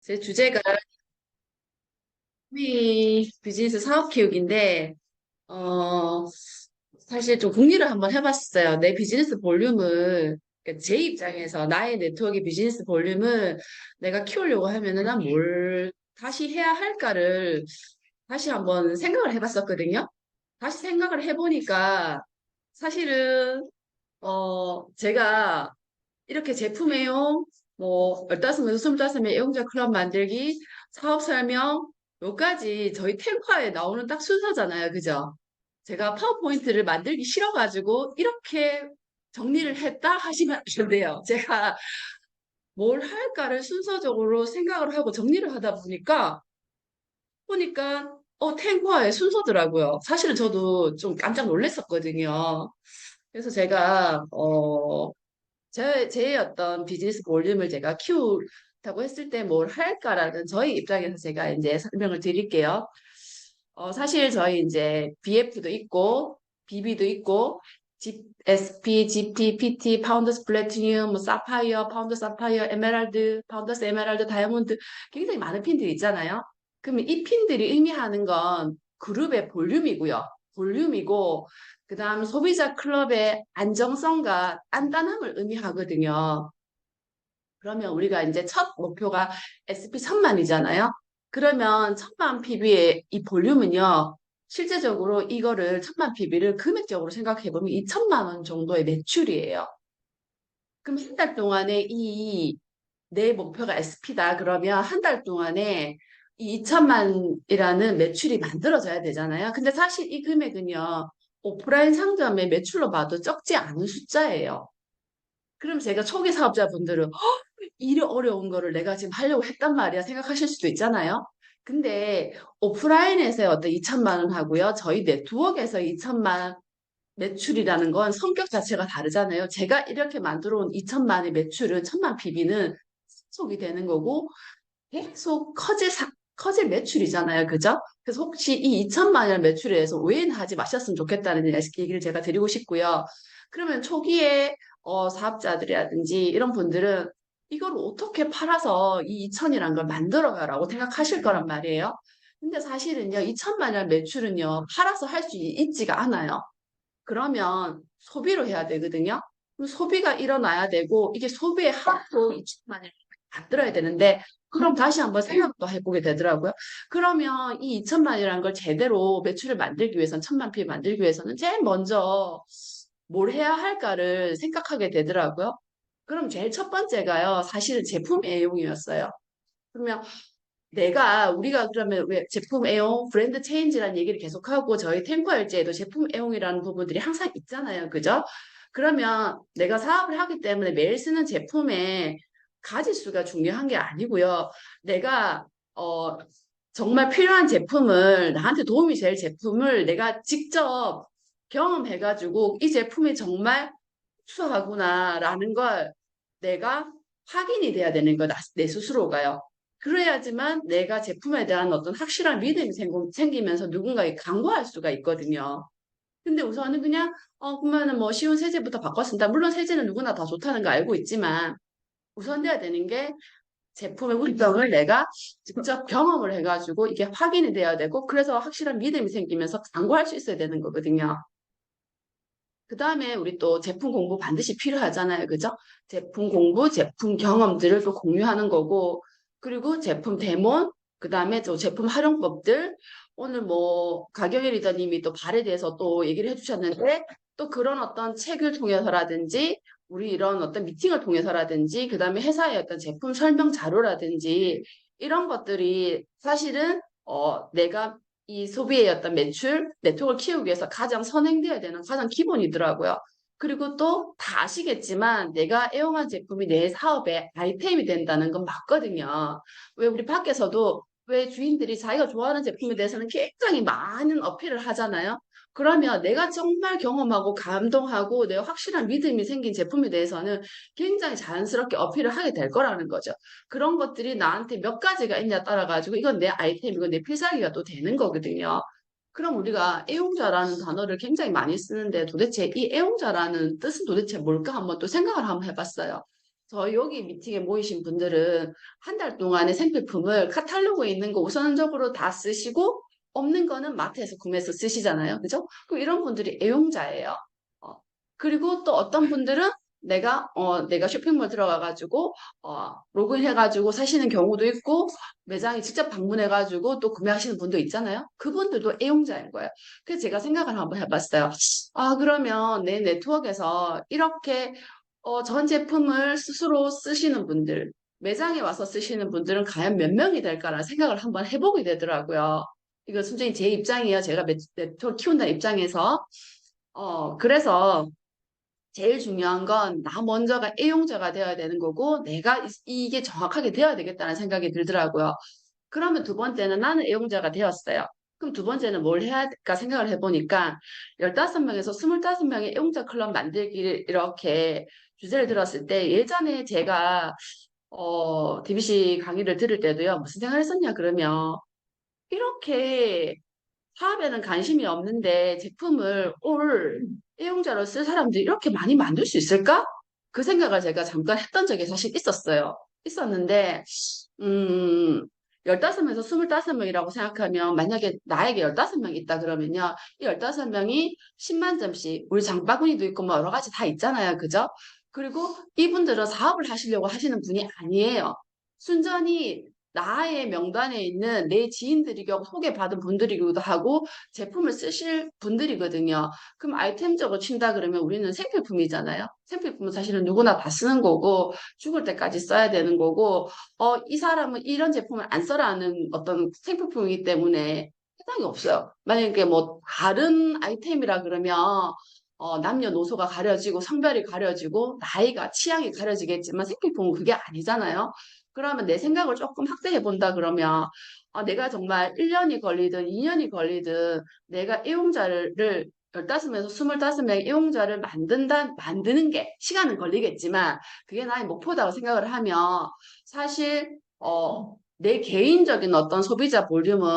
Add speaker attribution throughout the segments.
Speaker 1: 제 주제가 비즈니스 사업 키우기인데, 어, 사실 좀 궁리를 한번 해봤어요. 내 비즈니스 볼륨을, 그러니까 제 입장에서 나의 네트워크 비즈니스 볼륨을 내가 키우려고 하면은 난 뭘 다시 해야 할까를 다시 한번 생각을 해봤었거든요. 다시 생각을 해보니까 사실은, 제가 이렇게 제품 애용, 뭐, 15명에서 25명 애용자 클럽 만들기, 사업 설명, 요까지 저희 탱커에 나오는 딱 순서잖아요. 그죠? 제가 파워포인트를 만들기 싫어가지고, 이렇게 정리를 했다 하시면 안 돼요. 제가 뭘 할까를 순서적으로 생각을 하고 정리를 하다 보니까, 탱커의 순서더라고요. 사실은 저도 좀 깜짝 놀랐었거든요. 그래서 제가, 제 어떤 비즈니스 볼륨을 제가 키우다고 했을 때 뭘 할까라는 저희 입장에서 제가 이제 설명을 드릴게요. 사실 저희 이제 BF도 있고, BB도 있고, SP, GP, PT, 파운더스 플래티늄, 뭐 사파이어, 파운더 사파이어, 에메랄드, 파운더스 에메랄드, 다이아몬드 굉장히 많은 핀들이 있잖아요. 그러면 이 핀들이 의미하는 건 그룹의 볼륨이고요. 볼륨이고, 그 다음 소비자 클럽의 안정성과 단단함을 의미하거든요. 그러면 우리가 이제 첫 목표가 SP 1000만이잖아요. 그러면 1000만 PB의 이 볼륨은요, 실제적으로 이거를 1000만 PB를 금액적으로 생각해 보면 2천만 원 정도의 매출이에요. 그럼 한 달 동안에 내 목표가 SP다. 그러면 한 달 동안에 이 2천만이라는 매출이 만들어져야 되잖아요. 근데 사실 이 금액은요, 오프라인 상점의 매출로 봐도 적지 않은 숫자예요. 그럼 제가 초기 사업자분들은 일이 어려운 거를 내가 지금 하려고 했단 말이야 생각하실 수도 있잖아요. 근데 오프라인에서의 어떤 2천만 원 하고요. 저희 네트워크에서 2천만 매출이라는 건 성격 자체가 다르잖아요. 제가 이렇게 만들어 온 2천만의 매출은 1000만 PB는 속이 되는 거고 계속 커질 매출이잖아요. 그죠? 그래서 혹시 이 2천만 원 매출에 대해서 오해는 하지 마셨으면 좋겠다는 얘기를 제가 드리고 싶고요. 그러면 초기에 사업자들이라든지 이런 분들은 이걸 어떻게 팔아서 이 2천이라는 걸 만들어가라고 생각하실 거란 말이에요. 근데 사실은요, 2천만 원 매출은요, 팔아서 할 수 있지가 않아요. 그러면 소비로 해야 되거든요. 그럼 소비가 일어나야 되고 이게 소비의 하도 2천만 원을 만들어야 되는데 그럼 다시 한번 생각도 해보게 되더라고요. 그러면 이 2천만이라는 걸 제대로 매출을 만들기 위해서는 1000만 피 만들기 위해서는 제일 먼저 뭘 해야 할까를 생각하게 되더라고요. 그럼 제일 첫 번째가요. 사실은 제품 애용이었어요. 그러면 우리가 그러면 왜 제품 애용, 브랜드 체인지라는 얘기를 계속하고 저희 탱커 일지에도 제품 애용이라는 부분들이 항상 있잖아요. 그죠? 그러면 내가 사업을 하기 때문에 매일 쓰는 제품의 가짓수가 중요한 게 아니고요. 내가, 어, 정말 필요한 제품을, 나한테 도움이 될 제품을 내가 직접 경험해가지고 이 제품이 정말 흡수하구나라는 걸 내가 확인이 돼야 되는 거다. 내 스스로가요. 그래야지만 내가 제품에 대한 어떤 확실한 믿음이 생기면서 누군가에게 광고할 수가 있거든요. 근데 우선은 그냥, 그러면은 뭐 쉬운 세제부터 바꿨습니다. 물론 세제는 누구나 다 좋다는 거 알고 있지만 우선 돼야 되는 게 제품의 운영을 내가 직접 경험을 해가지고 이게 확인이 돼야 되고 그래서 확실한 믿음이 생기면서 광고할 수 있어야 되는 거거든요. 그 다음에 우리 또 제품 공부 반드시 필요하잖아요. 그죠? 제품 공부, 제품 경험들을 또 공유하는 거고, 그리고 제품 데모, 그 다음에 또 제품 활용법들, 오늘 뭐, 가경일 리더님이 또 발에 대해서 또 얘기를 해주셨는데, 또 그런 어떤 책을 통해서라든지, 우리 이런 어떤 미팅을 통해서라든지, 그 다음에 회사의 어떤 제품 설명 자료라든지, 이런 것들이 사실은, 내가 이 소비의 어떤 매출, 네트워크를 키우기 위해서 가장 선행돼야 되는 가장 기본이더라고요. 그리고 또 다 아시겠지만 내가 애용한 제품이 내 사업의 아이템이 된다는 건 맞거든요. 왜 우리 밖에서도 왜 주인들이 자기가 좋아하는 제품에 대해서는 굉장히 많은 어필을 하잖아요. 그러면 내가 정말 경험하고 감동하고 내가 확실한 믿음이 생긴 제품에 대해서는 굉장히 자연스럽게 어필을 하게 될 거라는 거죠. 그런 것들이 나한테 몇 가지가 있냐 따라 가지고 이건 내 아이템이고 내 필살기가 또 되는 거거든요. 그럼 우리가 애용자라는 단어를 굉장히 많이 쓰는데 도대체 이 애용자라는 뜻은 도대체 뭘까 한번 또 생각을 한번 해봤어요. 저희 여기 미팅에 모이신 분들은 한 달 동안의 생필품을 카탈로그에 있는 거 우선적으로 다 쓰시고 없는 거는 마트에서 구매해서 쓰시잖아요. 그죠? 그럼 이런 분들이 애용자예요. 어, 그리고 또 어떤 분들은 내가 쇼핑몰 들어가가지고, 로그인 해가지고 사시는 경우도 있고, 매장에 직접 방문해가지고 또 구매하시는 분도 있잖아요. 그분들도 애용자인 거예요. 그래서 제가 생각을 한번 해봤어요. 그러면 내 네트워크에서 이렇게 전 제품을 스스로 쓰시는 분들, 매장에 와서 쓰시는 분들은 과연 몇 명이 될까라는 생각을 한번 해보게 되더라고요. 이거 순전히 제 입장이에요. 제가 네트워크 키운다는 입장에서. 그래서 제일 중요한 건 나 먼저가 애용자가 되어야 되는 거고 내가 이게 정확하게 되어야 되겠다는 생각이 들더라고요. 그러면 두 번째는 나는 애용자가 되었어요. 그럼 두 번째는 뭘 해야 될까 생각을 해보니까 15명에서 25명의 애용자 클럽 만들기를 이렇게 주제를 들었을 때 예전에 제가 DBC 강의를 들을 때도요. 무슨 생각을 했었냐 그러면 이렇게 사업에는 관심이 없는데 제품을 올 애용자로 쓸 사람들이 이렇게 많이 만들 수 있을까? 그 생각을 제가 잠깐 했던 적이 사실 있었어요. 있었는데, 음, 15명에서 25명이라고 생각하면 만약에 나에게 15명 있다 그러면요. 이 15명이 10만 점씩 우리 장바구니도 있고 뭐 여러 가지 다 있잖아요. 그죠? 그리고 이분들은 사업을 하시려고 하시는 분이 아니에요. 순전히 나의 명단에 있는 내 지인들이고 소개받은 분들이기도 하고 제품을 쓰실 분들이거든요. 그럼 아이템적으로 친다 그러면 우리는 생필품이잖아요. 생필품은 사실은 누구나 다 쓰는 거고 죽을 때까지 써야 되는 거고 이 사람은 이런 제품을 안 써라는 어떤 생필품이기 때문에 해당이 없어요. 만약에 뭐 다른 아이템이라 그러면 남녀노소가 가려지고 성별이 가려지고 나이가 취향이 가려지겠지만 생필품은 그게 아니잖아요. 그러면 내 생각을 조금 확대해 본다 그러면 내가 정말 1년이 걸리든 2년이 걸리든 내가 애용자를 15명에서 25명의 애용자를 만드는 게 시간은 걸리겠지만 그게 나의 목표다고 생각을 하면 사실 내 개인적인 어떤 소비자 볼륨은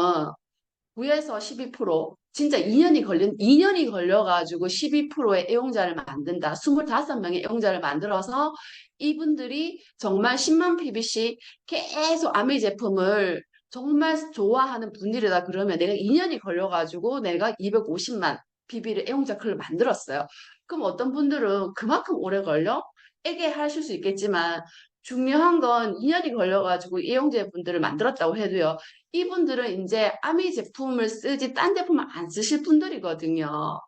Speaker 1: 9에서 12%, 진짜 2년이 걸려가지고 12%의 애용자를 만든다. 25명의 애용자를 만들어서 이분들이 정말 10만 PBC 계속 아미 제품을 정말 좋아하는 분들이다 그러면 내가 2년이 걸려가지고 내가 250만 PB를 애용자 클을 만들었어요. 그럼 어떤 분들은 그만큼 오래 걸려? 에게 하실 수 있겠지만 중요한 건 2년이 걸려가지고 애용자 분들을 만들었다고 해도요. 이분들은 이제 아미 제품을 쓰지 딴 제품을 안 쓰실 분들이거든요.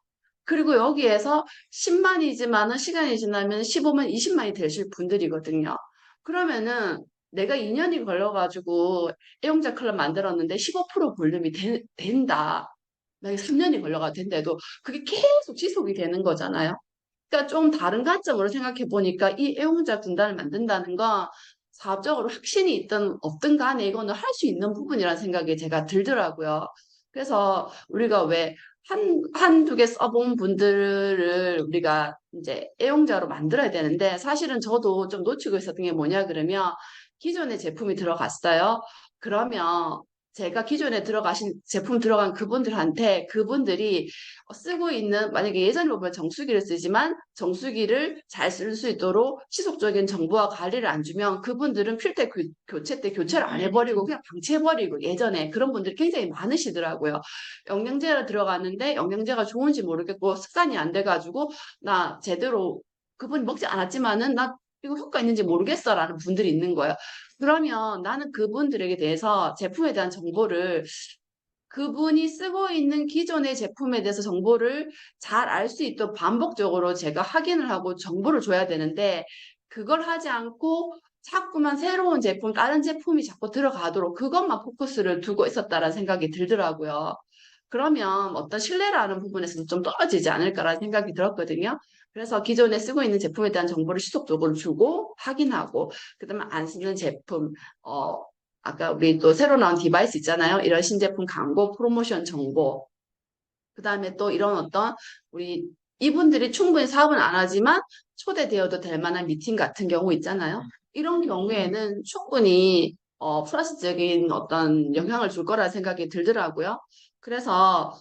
Speaker 1: 그리고 여기에서 10만이지만은 시간이 지나면 15만, 20만이 되실 분들이거든요. 그러면은 내가 2년이 걸려가지고 애용자 클럽 만들었는데 15% 볼륨이 된다. 만약에 3년이 걸려가 된대도 그게 계속 지속이 되는 거잖아요. 그러니까 좀 다른 관점으로 생각해 보니까 이 애용자 군단을 만든다는 건 사업적으로 확신이 있든 없든 간에 이거는 할 수 있는 부분이라는 생각이 제가 들더라고요. 그래서 우리가 왜 한두 개 써본 분들을 우리가 이제 애용자로 만들어야 되는데 사실은 저도 좀 놓치고 있었던 게 뭐냐 그러면 기존의 제품이 들어갔어요. 그러면 제가 기존에 들어가신 제품 들어간 그분들한테 그분들이 쓰고 있는 만약에 예전에 보면 정수기를 쓰지만 정수기를 잘 쓸 수 있도록 지속적인 정보와 관리를 안 주면 그분들은 필터 교체 때 교체를 안 해버리고 그냥 방치해버리고 예전에 그런 분들이 굉장히 많으시더라고요. 영양제가 들어갔는데 영양제가 좋은지 모르겠고 습관이 안 돼가지고 나 제대로 그분이 먹지 않았지만은 나 이거 효과 있는지 모르겠어라는 분들이 있는 거예요. 그러면 나는 그분들에게 대해서 제품에 대한 정보를 그분이 쓰고 있는 기존의 제품에 대해서 정보를 잘 알 수 있도록 반복적으로 제가 확인을 하고 정보를 줘야 되는데 그걸 하지 않고 자꾸만 새로운 제품, 다른 제품이 자꾸 들어가도록 그것만 포커스를 두고 있었다라는 생각이 들더라고요. 그러면 어떤 신뢰라는 부분에서도 좀 떨어지지 않을까라는 생각이 들었거든요. 그래서 기존에 쓰고 있는 제품에 대한 정보를 지속적으로 주고 확인하고 그다음에 안 쓰는 제품, 아까 우리 또 새로 나온 디바이스 있잖아요. 이런 신제품 광고, 프로모션 정보. 그다음에 또 이런 어떤 우리 이분들이 충분히 사업은 안 하지만 초대되어도 될 만한 미팅 같은 경우 있잖아요. 이런 경우에는 충분히 플러스적인 어떤 영향을 줄 거라는 생각이 들더라고요. 그래서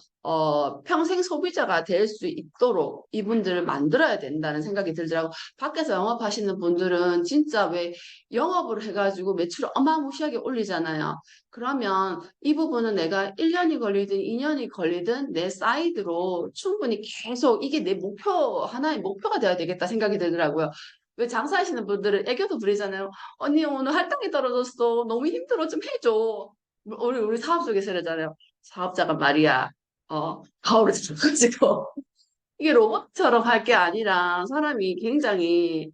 Speaker 1: 평생 소비자가 될 수 있도록 이분들을 만들어야 된다는 생각이 들더라고요. 밖에서 영업하시는 분들은 진짜 왜 영업을 해가지고 매출을 어마무시하게 올리잖아요. 그러면 이 부분은 내가 1년이 걸리든 2년이 걸리든 내 사이드로 충분히 계속 이게 내 목표, 하나의 목표가 돼야 되겠다 생각이 들더라고요. 왜 장사하시는 분들은 애교도 부리잖아요. 언니 오늘 할당이 떨어졌어. 너무 힘들어. 좀 해줘. 우리 사업 속에서 이러잖아요. 사업자가 말이야. 가오를 들어가지고 이게 로봇처럼 할 게 아니라 사람이 굉장히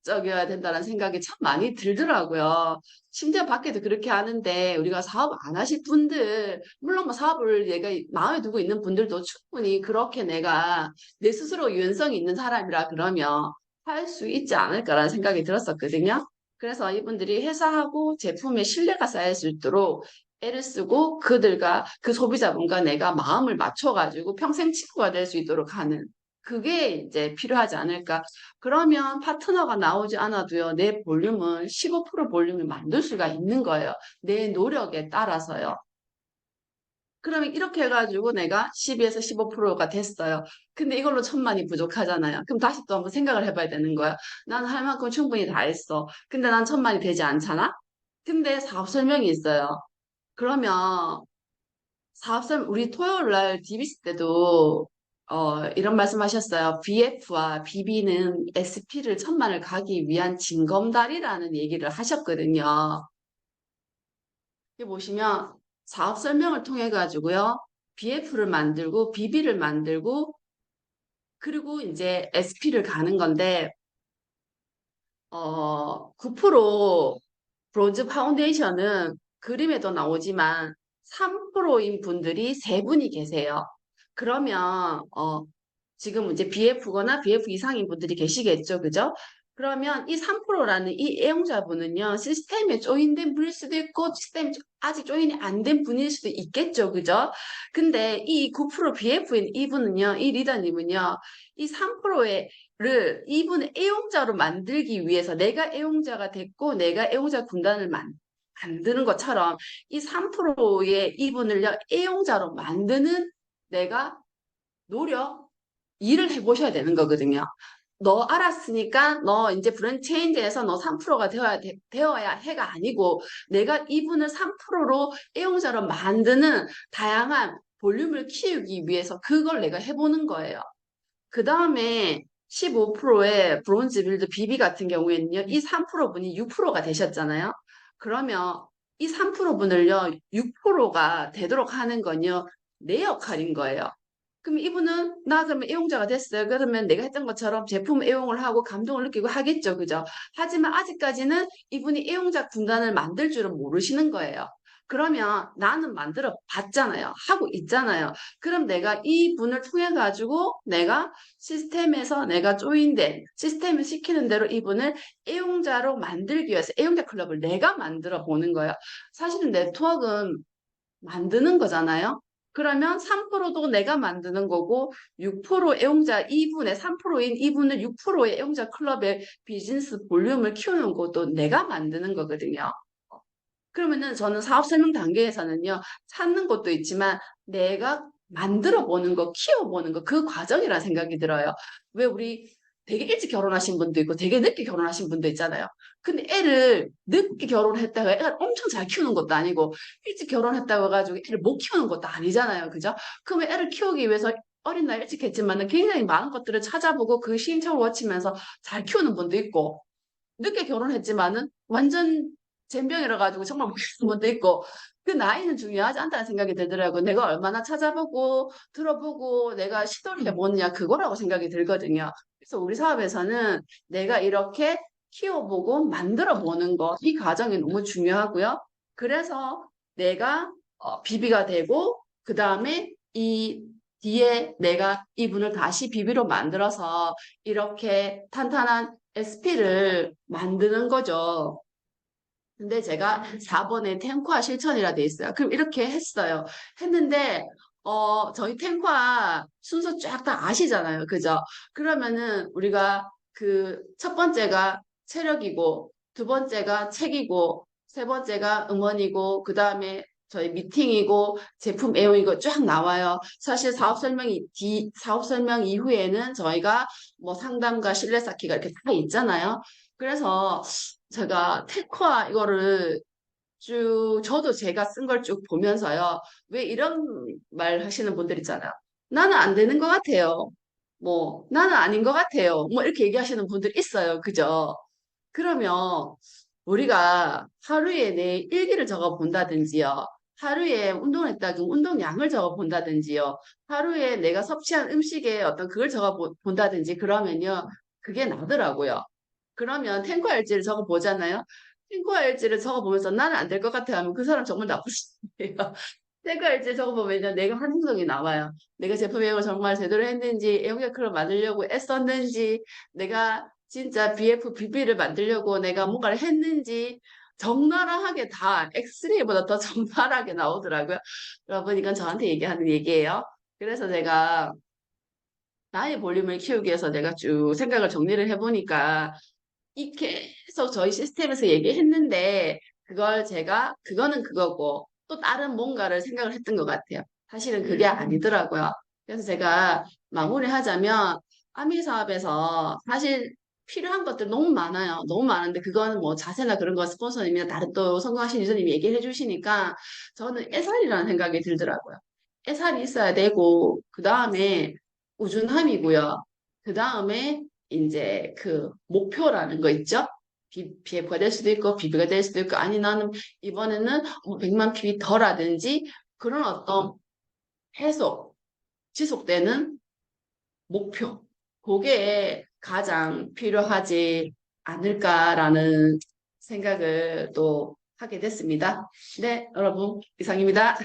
Speaker 1: 탄력적이어야 된다는 생각이 참 많이 들더라고요. 심지어 밖에도 그렇게 하는데 우리가 사업 안 하실 분들, 물론 뭐 사업을 내가 마음에 두고 있는 분들도 충분히 그렇게 내가 내 스스로 유연성이 있는 사람이라 그러면 할 수 있지 않을까라는 생각이 들었었거든요. 그래서 이분들이 회사하고 제품의 신뢰가 쌓일 수 있도록 애를 쓰고 그들과 그 소비자분과 내가 마음을 맞춰가지고 평생 친구가 될 수 있도록 하는 그게 이제 필요하지 않을까. 그러면 파트너가 나오지 않아도요, 내 볼륨은 15% 볼륨을 만들 수가 있는 거예요. 내 노력에 따라서요. 그러면 이렇게 해가지고 내가 12에서 15%가 됐어요. 근데 이걸로 1,000만이 부족하잖아요. 그럼 다시 또 한번 생각을 해봐야 되는 거예요. 난 할 만큼 충분히 다 했어. 근데 난 1,000만이 되지 않잖아? 근데 사업 설명이 있어요. 그러면 우리 토요일 날 DBC 때도 이런 말씀하셨어요. BF와 BB는 SP를 1,000만을 가기 위한 징검다리라는 얘기를 하셨거든요. 여기 보시면 사업 설명을 통해 가지고요. BF를 만들고 BB를 만들고 그리고 이제 SP를 가는 건데 9% 브론즈 파운데이션은 그림에도 나오지만 3%인 분들이 세 분이 계세요. 그러면 지금 이제 BF거나 BF 이상인 분들이 계시겠죠, 그죠? 그러면 이 3%라는 이 애용자분은요, 시스템에 조인된 분일 수도 있고, 시스템에 아직 조인이 안 된 분일 수도 있겠죠, 그죠? 근데 이 9% BF인 이분은요, 이 리더님은요, 이 3%를 이분의 애용자로 만들기 위해서 내가 애용자가 됐고, 내가 애용자 군단을 만드는 것처럼 이 3%의 이분을요, 애용자로 만드는 내가 노력, 일을 해보셔야 되는 거거든요. 너 알았으니까 너 이제 브랜드 체인지에서 너 3%가 되어야 해가 아니고 내가 이분을 3%로 애용자로 만드는 다양한 볼륨을 키우기 위해서 그걸 내가 해보는 거예요. 그 다음에 15%의 브론즈 빌드 BB 같은 경우에는요, 이 3% 분이 6%가 되셨잖아요. 그러면 이 3% 분을요, 6%가 되도록 하는 건요, 내 역할인 거예요. 그럼 이분은 나 그러면 애용자가 됐어요. 그러면 내가 했던 것처럼 제품 애용을 하고 감동을 느끼고 하겠죠. 그죠? 하지만 아직까지는 이분이 애용자 군단을 만들 줄은 모르시는 거예요. 그러면 나는 만들어 봤잖아요. 하고 있잖아요. 그럼 내가 이 분을 통해 가지고 내가 시스템에서 내가 조인된 시스템을 시키는 대로 이분을 애용자로 만들기 위해서 애용자 클럽을 내가 만들어 보는 거예요. 사실은 네트워크는 만드는 거잖아요. 그러면 3%도 내가 만드는 거고 6% 애용자 2분의 3%인 2분을 6%의 애용자 클럽의 비즈니스 볼륨을 키우는 것도 내가 만드는 거거든요. 그러면은 저는 사업 설명 단계에서는요, 찾는 것도 있지만 내가 만들어 보는 거, 키워 보는 거, 그 과정이라 생각이 들어요. 왜 우리 되게 일찍 결혼하신 분도 있고 되게 늦게 결혼하신 분도 있잖아요. 근데 애를 늦게 결혼했다가 애가 엄청 잘 키우는 것도 아니고 일찍 결혼했다고 해가지고 애를 못 키우는 것도 아니잖아요. 그죠? 그러면 애를 키우기 위해서 어린 나이 일찍 했지만은 굉장히 많은 것들을 찾아보고 그 시행착오를 거치면서 잘 키우는 분도 있고 늦게 결혼했지만은 완전 젬병이라 가지고 정말 못하는 분도 있고 그 나이는 중요하지 않다는 생각이 들더라고요. 내가 얼마나 찾아보고 들어보고 내가 시도를 해보느냐 그거라고 생각이 들거든요. 그래서 우리 사업에서는 내가 이렇게 키워보고 만들어 보는 거, 이 과정이 너무 중요하고요. 그래서 내가 비비가 되고 그 다음에 이 뒤에 내가 이분을 다시 비비로 만들어서 이렇게 탄탄한 SP를 만드는 거죠. 근데 제가 4번에 탱화 실천이라 돼 있어요. 그럼 이렇게 했어요. 했는데, 저희 탱화 순서 쫙 다 아시잖아요. 그죠? 그러면은 우리가 그 첫 번째가 체력이고, 두 번째가 책이고, 세 번째가 음원이고, 그 다음에 저희 미팅이고, 제품 애용이고 쫙 나와요. 사실 사업 설명 이후에는 저희가 뭐 상담과 신뢰 쌓기가 이렇게 다 있잖아요. 그래서 제가 테크와 이거를 저도 제가 쓴 걸 쭉 보면서요. 왜 이런 말 하시는 분들 있잖아요. 나는 안 되는 것 같아요. 뭐, 나는 아닌 것 같아요. 뭐, 이렇게 얘기하시는 분들 있어요. 그죠? 그러면 우리가 하루에 내 일기를 적어 본다든지요. 하루에 운동을 했다 그럼 운동량을 적어 본다든지요. 하루에 내가 섭취한 음식에 어떤 그걸 적어 본다든지 그러면요. 그게 나더라고요. 그러면 탱커 일지를 적어 보잖아요. 탱커 일지를 적어 보면서 나는 안 될 것 같아 하면 그 사람 정말 나쁜 사람이에요. 탱커 일지 적어 보면 내가 한 행동이 나와요. 내가 제품 애용을 정말 제대로 했는지, 애용객을 만들려고 애썼는지, 내가 진짜 BF, BB를 만들려고 내가 뭔가를 했는지 적나라하게 다 엑스레이보다 더 적나라하게 나오더라고요. 여러분 이건 저한테 얘기하는 얘기예요. 그래서 제가 나의 볼륨을 키우기 위해서 내가 쭉 생각을 정리를 해보니까 이 계속 저희 시스템에서 얘기했는데 그걸 제가 그거는 그거고 또 다른 뭔가를 생각을 했던 것 같아요. 사실은 그게 아니더라고요. 그래서 제가 마무리하자면 아미 사업에서 사실 필요한 것들 너무 많아요. 너무 많은데 그거는 뭐 자세나 그런 거 스폰서님이나 다른 또 성공하신 유저님이 얘기를 해주시니까 저는 애살이라는 생각이 들더라고요. 애살이 있어야 되고 그 다음에 꾸준함이고요. 그 다음에 이제 그 목표라는 거 있죠? BF가 될 수도 있고 BB가 될 수도 있고 아니 나는 이번에는 뭐 100만 PB 더라든지 그런 어떤 계속 지속되는 목표 그게 가장 필요하지 않을까라는 생각을 또 하게 됐습니다. 네, 여러분 이상입니다.